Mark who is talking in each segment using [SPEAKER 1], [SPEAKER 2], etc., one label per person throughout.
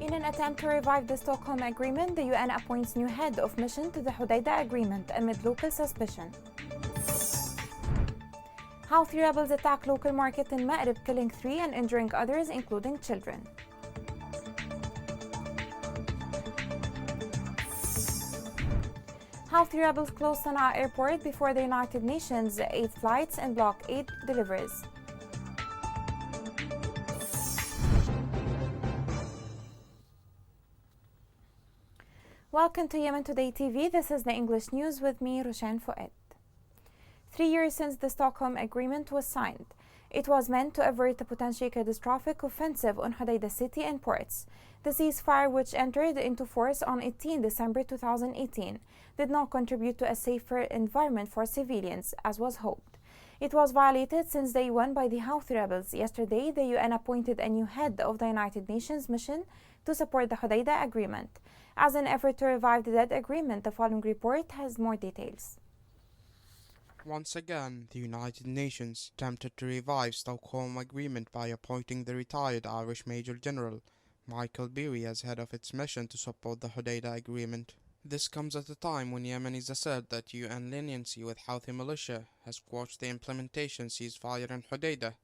[SPEAKER 1] In an attempt to revive the Stockholm Agreement, the UN appoints new head of mission to the Hodeidah Agreement amid local suspicion. Houthi rebels attack local market in Ma'rib, killing 3 and injuring others, including children. Houthi rebels close Sana'a airport before the United Nations 8 flights and block 8 deliveries. Welcome to Yemen Today TV. This is the English news with me, Roshan Fouad. 3 years since the Stockholm Agreement was signed, it was meant to avert a potentially catastrophic offensive on Hodeidah city and ports. The ceasefire, which entered into force on 18 December 2018, did not contribute to a safer environment for civilians, as was hoped. It was violated since day one by the Houthi rebels. Yesterday, the UN appointed a new head of the United Nations mission to support the Hodeidah Agreement. As an effort to revive the dead agreement, the following report has more details.
[SPEAKER 2] Once again, the United Nations attempted to revive Stockholm Agreement by appointing the retired Irish Major General Michael Beery as head of its mission to support the Hodeidah Agreement. This comes at a time when Yemenis assert that UN leniency with Houthi militia has quashed the implementation ceasefire in Hodeidah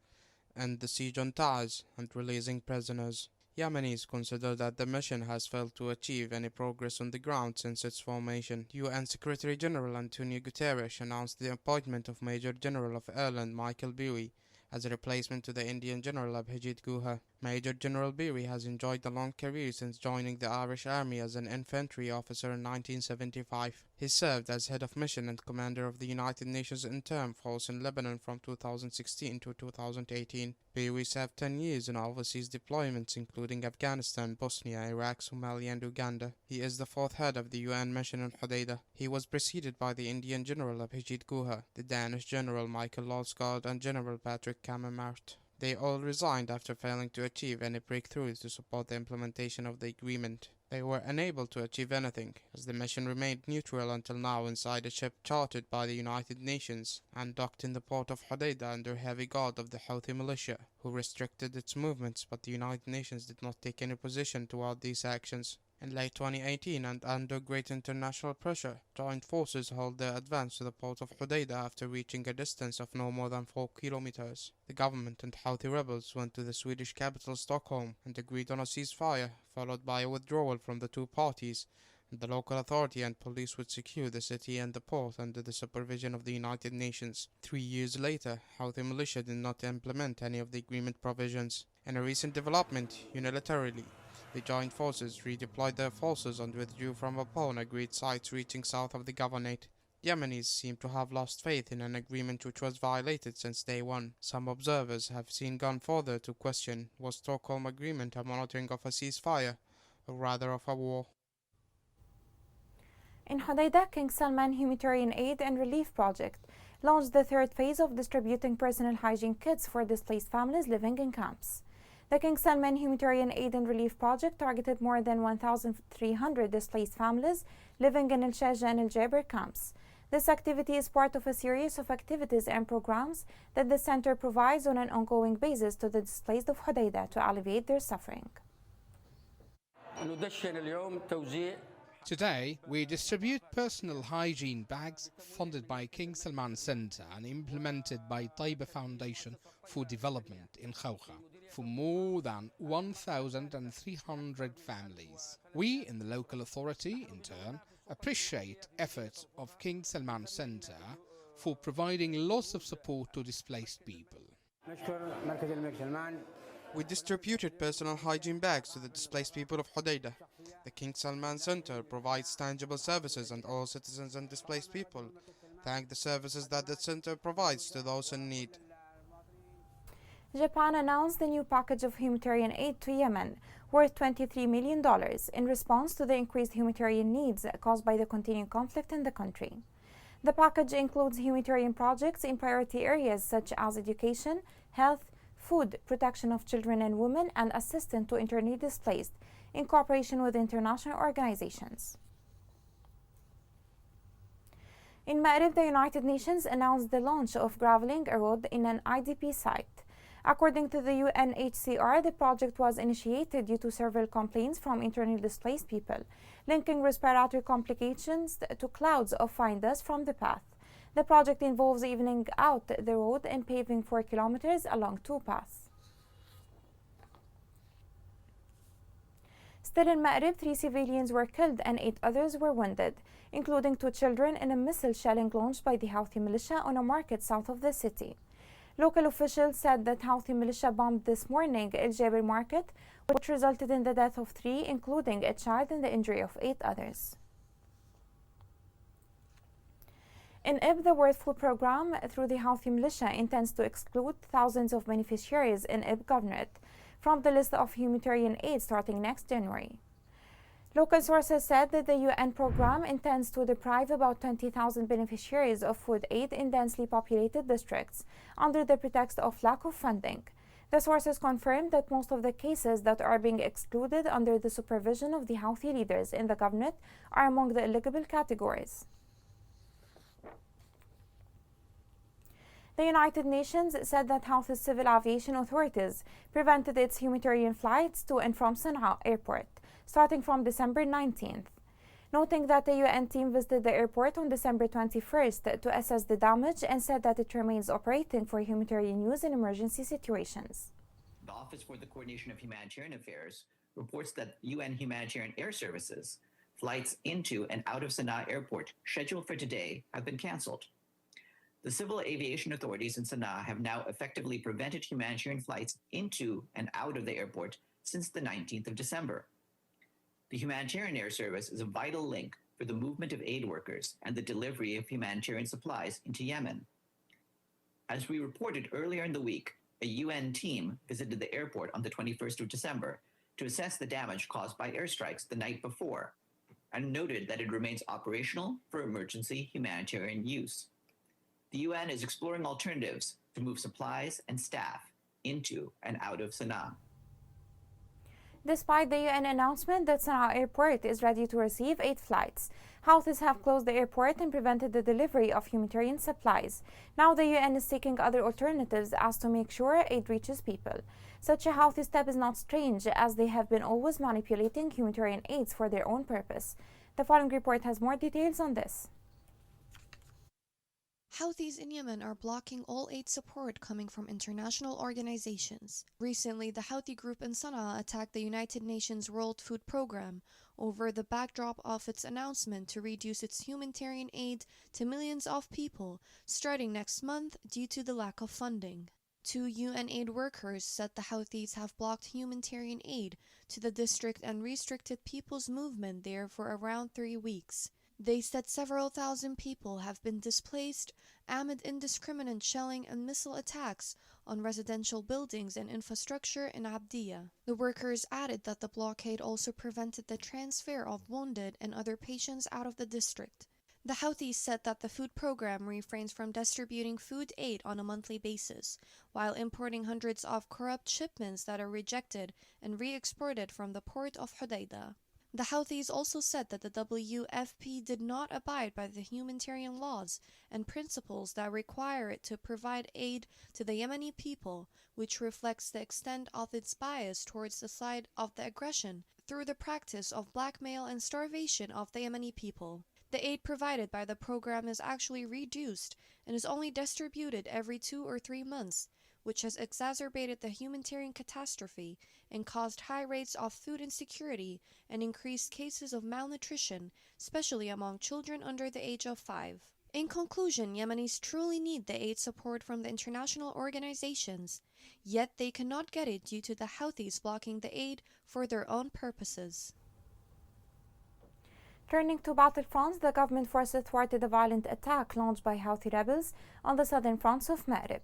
[SPEAKER 2] and the siege on Taiz and releasing prisoners. Yemenis consider that the mission has failed to achieve any progress on the ground since its formation. UN Secretary General Antonio Guterres announced the appointment of Major General of Ireland Michael Beery as a replacement to the Indian General Abhijit Guha. Major General Beery has enjoyed a long career since joining the Irish Army as an infantry officer in 1975. He served as head of mission and commander of the United Nations Interim Force in Lebanon from 2016 to 2018. Beery served 10 years in overseas deployments including Afghanistan, Bosnia, Iraq, Somalia and Uganda. He is the 4th head of the UN mission in Hodeidah. He was preceded by the Indian General Abhijit Guha, the Danish General Michael Losgaard and General Patrick Kammermart. They all resigned after failing to achieve any breakthroughs to support the implementation of the agreement. They were unable to achieve anything, as the mission remained neutral until now inside a ship chartered by the United Nations and docked in the port of Hodeidah under heavy guard of the Houthi militia, who restricted its movements, but the United Nations did not take any position toward these actions. In late 2018 and under great international pressure, joint forces held their advance to the port of Hodeidah after reaching a distance of no more than 4 kilometers. The government and Houthi rebels went to the Swedish capital Stockholm and agreed on a ceasefire, followed by a withdrawal from the two parties, and the local authority and police would secure the city and the port under the supervision of the United Nations. 3 years later, Houthi militia did not implement any of the agreement provisions. In a recent development, unilaterally, the joint forces redeployed their forces and withdrew from upon agreed sites reaching south of the governorate. Yemenis seem to have lost faith in an agreement which was violated since day one. Some observers have gone further to question, was Stockholm Agreement a monitoring of a ceasefire, or rather of a war?
[SPEAKER 1] In Hodeidah, King Salman Humanitarian Aid and Relief Project launched the 3rd phase of distributing personal hygiene kits for displaced families living in camps. The King Salman Humanitarian Aid and Relief Project targeted more than 1,300 displaced families living in El-Sharjah and El-Jaber camps. This activity is part of a series of activities and programs that the center provides on an ongoing basis to the displaced of Hodeidah to alleviate their suffering.
[SPEAKER 3] Today, we distribute personal hygiene bags funded by King Salman Center and implemented by Taiba Foundation for Development in Khawkha for more than 1,300 families. We in the local authority, in turn, appreciate efforts of King Salman Center for providing lots of support to displaced people.
[SPEAKER 2] We distributed personal hygiene bags to the displaced people of Hodeidah. The King Salman Center provides tangible services and all citizens and displaced people thank the services that the center provides to those in need.
[SPEAKER 1] Japan announced a new package of humanitarian aid to Yemen worth $23 million in response to the increased humanitarian needs caused by the continuing conflict in the country. The package includes humanitarian projects in priority areas such as education, health, food, protection of children and women, and assistance to internally displaced in cooperation with international organizations. In Ma'rib, the United Nations announced the launch of graveling a road in an IDP site. According to the UNHCR, the project was initiated due to several complaints from internally displaced people, linking respiratory complications to clouds of fine dust from the path. The project involves evening out the road and paving 4 kilometers along 2 paths. Still in Ma'rib, 3 civilians were killed and 8 others were wounded, including 2 children in a missile shelling launched by the Houthi militia on a market south of the city. Local officials said that Houthi militia bombed this morning El Jabir market, which resulted in the death of 3, including a child, and the injury of 8 others. In Ib, the World Food Programme, through the Houthi militia, intends to exclude thousands of beneficiaries in Ib Governorate from the list of humanitarian aid starting next January. Local sources said that the UN program intends to deprive about 20,000 beneficiaries of food aid in densely populated districts under the pretext of lack of funding. The sources confirmed that most of the cases that are being excluded under the supervision of the Houthi leaders in the governorate are among the eligible categories. The United Nations said that Houthi's civil aviation authorities prevented its humanitarian flights to and from Sana'a airport, starting from December 19th, noting that the UN team visited the airport on December 21st to assess the damage and said that it remains operating for humanitarian use in emergency situations.
[SPEAKER 4] The Office for the Coordination of Humanitarian Affairs reports that UN Humanitarian Air Services flights into and out of Sana'a airport scheduled for today have been canceled. The civil aviation authorities in Sana'a have now effectively prevented humanitarian flights into and out of the airport since the 19th of December. The Humanitarian Air Service is a vital link for the movement of aid workers and the delivery of humanitarian supplies into Yemen. As we reported earlier in the week, a UN team visited the airport on the 21st of December to assess the damage caused by airstrikes the night before and noted that it remains operational for emergency humanitarian use. The UN is exploring alternatives to move supplies and staff into and out of Sana'a.
[SPEAKER 1] Despite the UN announcement that Sana'a airport is ready to receive 8 flights, Houthis have closed the airport and prevented the delivery of humanitarian supplies. Now the UN is seeking other alternatives as to make sure aid reaches people. Such a Houthi step is not strange, as they have been always manipulating humanitarian aids for their own purpose. The following report has more details on this.
[SPEAKER 5] Houthis in Yemen are blocking all aid support coming from international organizations. Recently, the Houthi group in Sana'a attacked the United Nations World Food Programme over the backdrop of its announcement to reduce its humanitarian aid to millions of people starting next month due to the lack of funding. 2 UN aid workers said the Houthis have blocked humanitarian aid to the district and restricted people's movement there for around 3 weeks. They said several thousand people have been displaced amid indiscriminate shelling and missile attacks on residential buildings and infrastructure in Abdiya. The workers added that the blockade also prevented the transfer of wounded and other patients out of the district. The Houthis said that the food program refrains from distributing food aid on a monthly basis, while importing hundreds of corrupt shipments that are rejected and re-exported from the port of Hodeidah. The Houthis also said that the WFP did not abide by the humanitarian laws and principles that require it to provide aid to the Yemeni people, which reflects the extent of its bias towards the side of the aggression through the practice of blackmail and starvation of the Yemeni people. The aid provided by the program is actually reduced and is only distributed every 2 or 3 months, which has exacerbated the humanitarian catastrophe and caused high rates of food insecurity and increased cases of malnutrition, especially among children under the age of 5. In conclusion, Yemenis truly need the aid support from the international organizations, yet they cannot get it due to the Houthis blocking the aid for their own purposes.
[SPEAKER 1] Turning to battlefronts, the government forces thwarted a violent attack launched by Houthi rebels on the southern fronts of Ma'rib.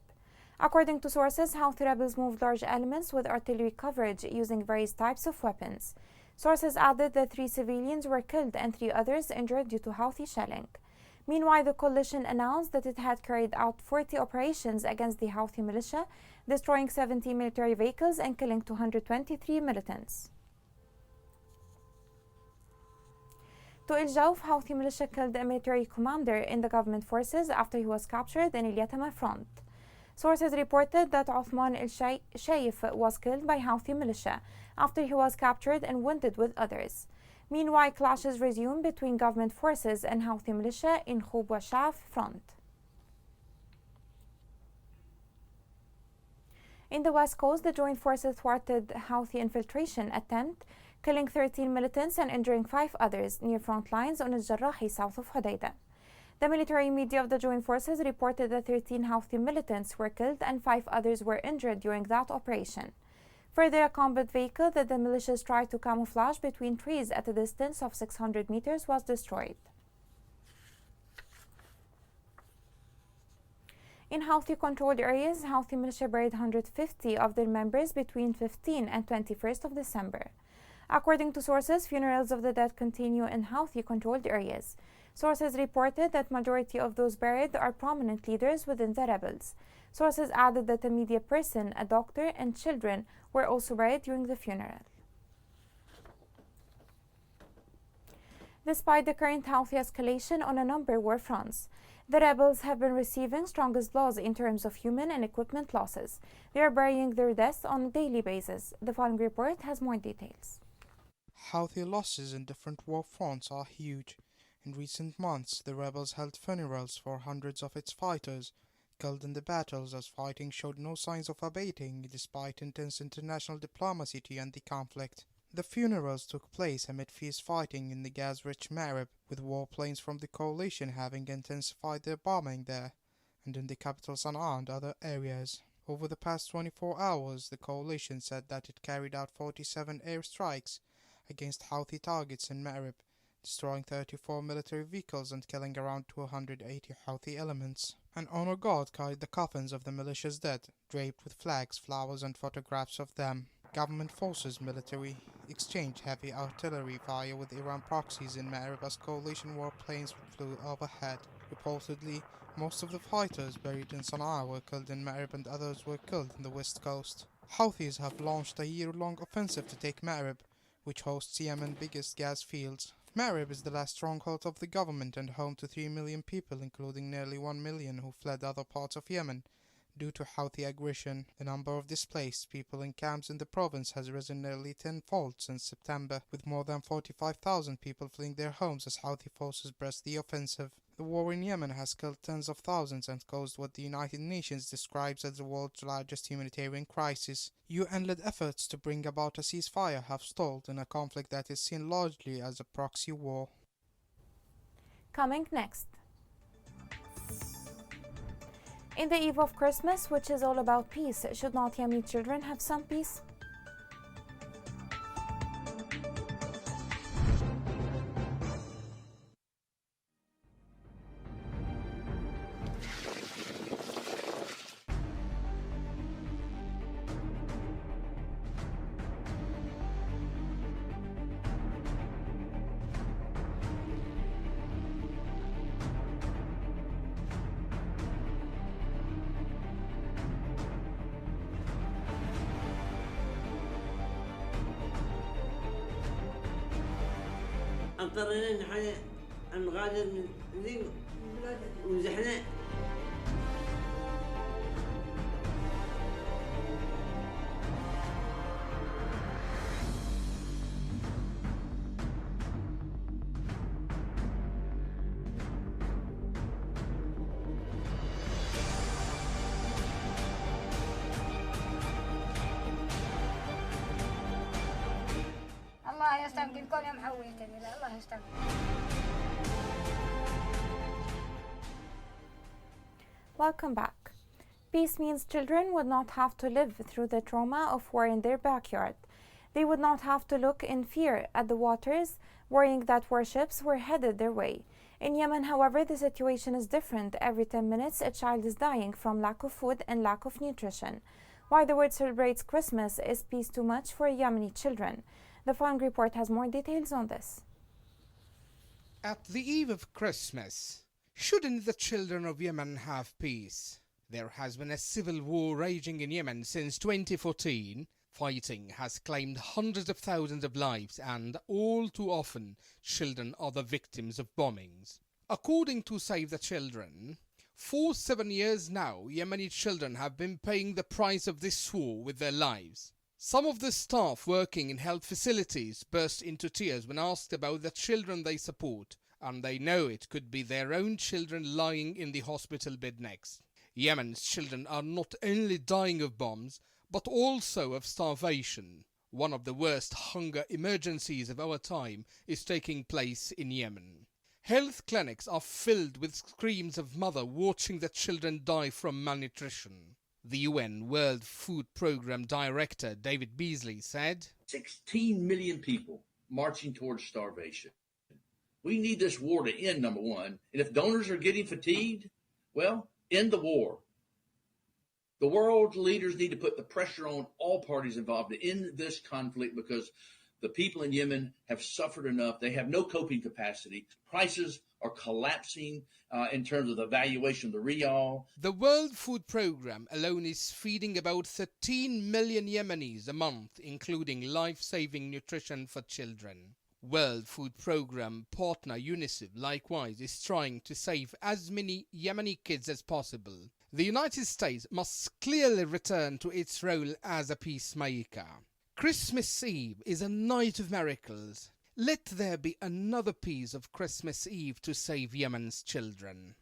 [SPEAKER 1] According to sources, Houthi rebels moved large elements with artillery coverage using various types of weapons. Sources added that 3 civilians were killed and 3 others injured due to Houthi shelling. Meanwhile, the coalition announced that it had carried out 40 operations against the Houthi militia, destroying 70 military vehicles and killing 223 militants. To El Jauf, Houthi militia killed a military commander in the government forces after he was captured in El Yatama front. Sources reported that Othman el-Shaif was killed by Houthi militia after he was captured and wounded with others. Meanwhile, clashes resumed between government forces and Houthi militia in Khub wa Shaf front. In the west coast, the joint forces thwarted Houthi infiltration attempt, killing 13 militants and injuring 5 others near front lines on al-Jarrahi south of Hodeidah. The military media of the joint forces reported that 13 Houthi militants were killed and 5 others were injured during that operation. Further, a combat vehicle that the militias tried to camouflage between trees at a distance of 600 meters was destroyed. In Houthi-controlled areas, Houthi militia buried 150 of their members between 15 and 21st of December. According to sources, funerals of the dead continue in Houthi-controlled areas. Sources reported that majority of those buried are prominent leaders within the rebels. Sources added that a media person, a doctor, and children were also buried during the funeral. Despite the current Houthi escalation on a number of war fronts, the rebels have been receiving strongest blows in terms of human and equipment losses. They are burying their deaths on a daily basis. The following report has more details.
[SPEAKER 2] Houthi losses in different war fronts are huge. In recent months, the rebels held funerals for hundreds of its fighters, killed in the battles as fighting showed no signs of abating despite intense international diplomacy to end the conflict. The funerals took place amid fierce fighting in the gas-rich Marib, with warplanes from the coalition having intensified their bombing there, and in the capital Sana'a and other areas. Over the past 24 hours, the coalition said that it carried out 47 airstrikes against Houthi targets in Marib, destroying 34 military vehicles and killing around 280 Houthi elements. An honor guard carried the coffins of the militia's dead, draped with flags, flowers and photographs of them. Government forces military exchanged heavy artillery fire with Iran proxies in Marib as coalition warplanes flew overhead. Reportedly, most of the fighters buried in Sana'a were killed in Marib and others were killed in the west coast. Houthis have launched a year-long offensive to take Marib, which hosts Yemen's biggest gas fields. Marib is the last stronghold of the government and home to 3 million people, including nearly 1 million who fled other parts of Yemen due to Houthi aggression. The number of displaced people in camps in the province has risen nearly tenfold since September, with more than 45,000 people fleeing their homes as Houthi forces press the offensive. The war in Yemen has killed tens of thousands and caused what the United Nations describes as the world's largest humanitarian crisis. UN-led efforts to bring about a ceasefire have stalled in a conflict that is seen largely as a proxy war.
[SPEAKER 1] Coming next. In the eve of Christmas, which is all about peace, should not Yemeni children have some peace?
[SPEAKER 6] اضطرينا أن نغادر من ذي وزحنا.
[SPEAKER 7] الله يستنقذكم يا محويتني لا الله يستنقذ.
[SPEAKER 1] Welcome back. Peace means children would not have to live through the trauma of war in their backyard. They would not have to look in fear at the waters, worrying that warships were headed their way. In Yemen, however, the situation is different. Every 10 minutes, a child is dying from lack of food and lack of nutrition. Why the world celebrates Christmas is peace too much for Yemeni children? The following report has more details on this.
[SPEAKER 3] At the eve of Christmas, shouldn't the children of Yemen have peace? There has been a civil war raging in Yemen since 2014. Fighting has claimed hundreds of thousands of lives, and all too often, children are the victims of bombings. According to Save the Children, For 7 years now, Yemeni children have been paying the price of this war with their lives. Some of the staff working in health facilities burst into tears when asked about the children they support, and they know it could be their own children lying in the hospital bed next. Yemen's children are not only dying of bombs, but also of starvation. One of the worst hunger emergencies of our time is taking place in Yemen. Health clinics are filled with screams of mother watching the children die from malnutrition. The UN World Food Programme Director David Beasley said,
[SPEAKER 8] 16 million people marching towards starvation. We need this war to end, number one. And if donors are getting fatigued, well, end the war. The world leaders need to put the pressure on all parties involved to end this conflict because the people in Yemen have suffered enough. They have no coping capacity. Prices are collapsing in terms of the valuation of the riyal.
[SPEAKER 3] The World Food Programme alone is feeding about 13 million Yemenis a month, including life-saving nutrition for children. World Food Programme partner UNICEF likewise is trying to save as many Yemeni kids as possible. The United States must clearly return to its role as a peacemaker. Christmas Eve is a night of miracles. Let there be another piece of Christmas Eve to save Yemen's children.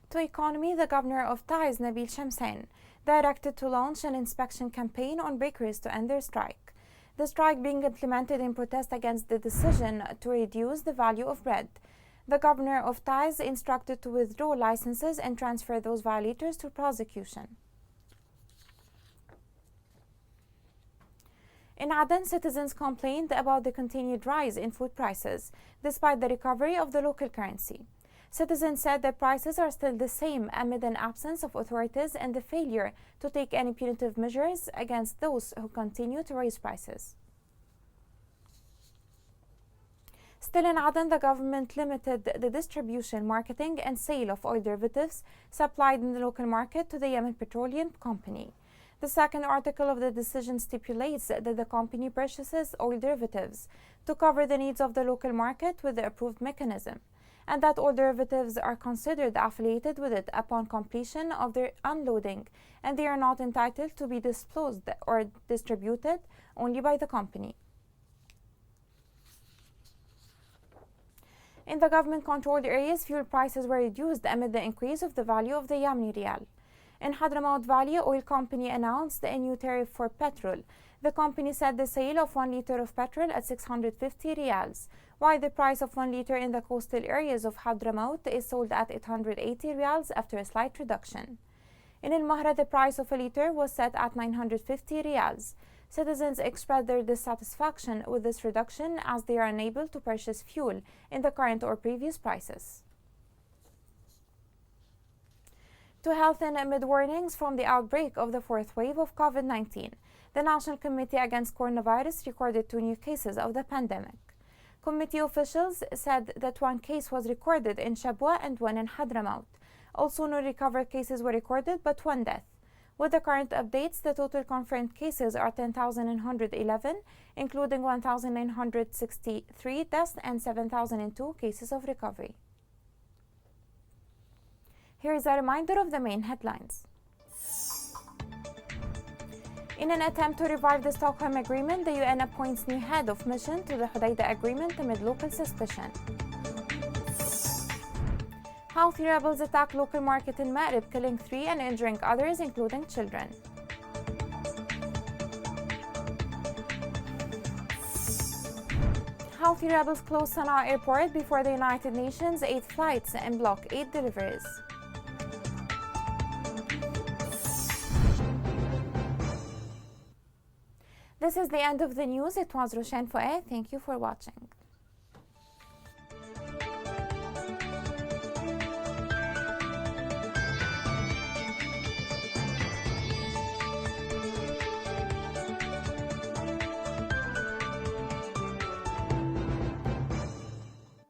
[SPEAKER 1] To economy, the governor of Taiz, Nabil Shamsain, directed to launch an inspection campaign on bakeries to end their strike. The strike being implemented in protest against the decision to reduce the value of bread. The governor of Taiz instructed to withdraw licenses and transfer those violators to prosecution. In Aden, citizens complained about the continued rise in food prices, despite the recovery of the local currency. Citizens said that prices are still the same amid an absence of authorities and the failure to take any punitive measures against those who continue to raise prices. Still in Aden, the government limited the distribution, marketing and sale of oil derivatives supplied in the local market to the Yemen Petroleum Company. The second article of the decision stipulates that the company purchases oil derivatives to cover the needs of the local market with the approved mechanism, and that all derivatives are considered affiliated with it upon completion of their unloading, and they are not entitled to be disclosed or distributed only by the company. In the government-controlled areas, fuel prices were reduced amid the increase of the value of the Yemeni riyal. In Hadramaut Valley, oil company announced a new tariff for petrol. The company set the sale of 1 liter of petrol at 650 riyals, while the price of 1 liter in the coastal areas of Hadramaut is sold at 880 riyals after a slight reduction. In El Mahra, the price of a liter was set at 950 riyals. Citizens expressed their dissatisfaction with this reduction as they are unable to purchase fuel in the current or previous prices. To health, and amid warnings from the outbreak of the fourth wave of COVID-19, the National Committee Against Coronavirus recorded 2 new cases of the pandemic. Committee officials said that 1 case was recorded in Shabwa and 1 in Hadramaut. Also, no recovered cases were recorded, but 1 death. With the current updates, the total confirmed cases are 10,111, including 1,963 deaths and 7,002 cases of recovery. Here is a reminder of the main headlines. In an attempt to revive the Stockholm Agreement, the UN appoints new head of mission to the Hudaydah Agreement amid local suspicion. Houthi rebels attack local market in Ma'rib, killing 3 and injuring others, including children. Houthi rebels close Sana'a airport before the United Nations 8 flights and block 8 deliveries. This is the end of the news. It was Roshan Fouad. Thank you for watching.